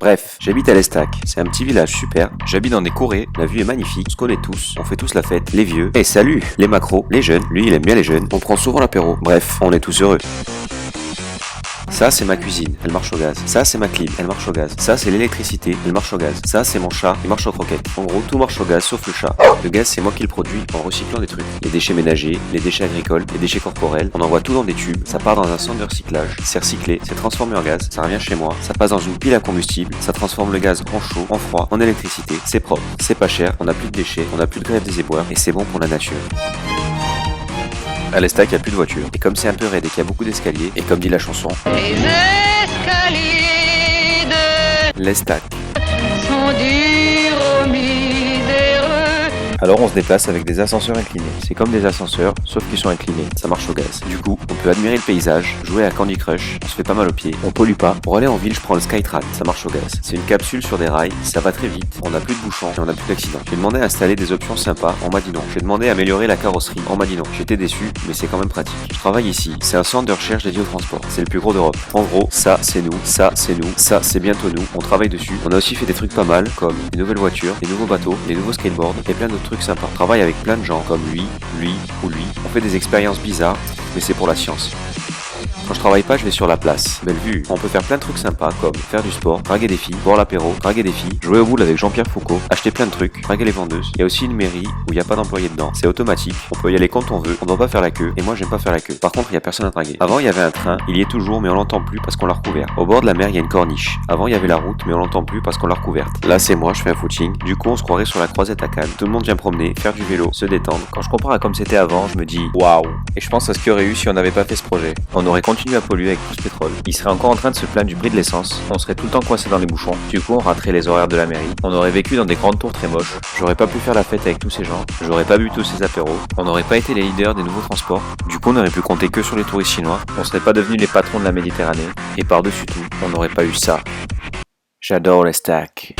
Bref, j'habite à l'Estac, c'est un petit village super, j'habite dans des corées, la vue est magnifique, on se connaît tous, on fait tous la fête, les vieux, et salut, les macros, les jeunes, lui il aime bien les jeunes, on prend souvent l'apéro, bref, on est tous heureux. Ça c'est ma cuisine, elle marche au gaz. Ça c'est ma clim, elle marche au gaz. Ça c'est l'électricité, elle marche au gaz. Ça c'est mon chat, il marche aux croquettes. En gros tout marche au gaz sauf le chat. Le gaz c'est moi qui le produis en recyclant des trucs. Les déchets ménagers, les déchets agricoles, les déchets corporels, on envoie tout dans des tubes, ça part dans un centre de recyclage, c'est recyclé, c'est transformé en gaz, ça revient chez moi, ça passe dans une pile à combustible, ça transforme le gaz en chaud, en froid, en électricité, c'est propre, c'est pas cher, on n'a plus de déchets, on n'a plus de grève des éboueurs et c'est bon pour la nature. À l'Estac, il n'y a plus de voitures. Et comme c'est un peu raide et qu'il y a beaucoup d'escaliers, et comme dit la chanson, Les escaliers de l'Estac. sont durs aux miséreux. Alors on se déplace avec des ascenseurs inclinés. C'est comme des ascenseurs, sauf qu'ils sont inclinés. Ça marche au gaz. Du coup, on peut admirer le paysage, jouer à Candy Crush, on se fait pas mal aux pieds, on pollue pas. Pour aller en ville, je prends le Skytrain, ça marche au gaz. C'est une capsule sur des rails, ça va très vite, on n'a plus de bouchons et on n'a plus d'accidents. J'ai demandé à installer des options sympas, on m'a dit non. J'ai demandé à améliorer la carrosserie, on m'a dit non. J'étais déçu, mais c'est quand même pratique. Je travaille ici, c'est un centre de recherche dédié au transport. C'est le plus gros d'Europe. En gros, ça c'est nous, ça c'est nous, ça c'est bientôt nous. On travaille dessus. On a aussi fait des trucs pas mal, comme des nouvelles voitures, des nouveaux bateaux, des nouveaux skateboards et plein d'autres trucs sympas. On travaille avec plein de gens, comme lui ou lui. On fait des expériences bizarres, mais c'est pour la science. Quand je travaille pas, je vais sur la place. Belle vue. On peut faire plein de trucs sympas comme faire du sport, draguer des filles, boire l'apéro, draguer des filles, jouer au boule avec Jean-Pierre Foucault, acheter plein de trucs, draguer les vendeuses. Il y a aussi une mairie où il n'y a pas d'employés dedans. C'est automatique. On peut y aller quand on veut. On doit pas faire la queue. Et moi, j'aime pas faire la queue. Par contre, il y a personne à draguer. Avant, il y avait un train. Il y est toujours, mais on l'entend plus parce qu'on l'a recouvert. Au bord de la mer, il y a une corniche. Avant, il y avait la route, mais on l'entend plus parce qu'on l'a recouverte. Là, c'est moi, je fais un footing. Du coup, on se croirait sur la croisette à Cannes. Tout le monde vient promener, faire du vélo, se détendre. Quand je compare à comme c'était avant, je me dis waouh. Et je pense à ce qu'il y aurait eu si on n'avait pas fait ce projet. On aurait continué à polluer avec tout ce pétrole. Il serait encore en train de se plaindre du prix de l'essence. On serait tout le temps coincé dans les bouchons. Du coup, on raterait les horaires de la mairie. On aurait vécu dans des grandes tours très moches. J'aurais pas pu faire la fête avec tous ces gens. J'aurais pas bu tous ces apéros. On n'aurait pas été les leaders des nouveaux transports. Du coup, on aurait pu compter que sur les touristes chinois. On serait pas devenus les patrons de la Méditerranée. Et par-dessus tout, on n'aurait pas eu ça. J'adore les stacks.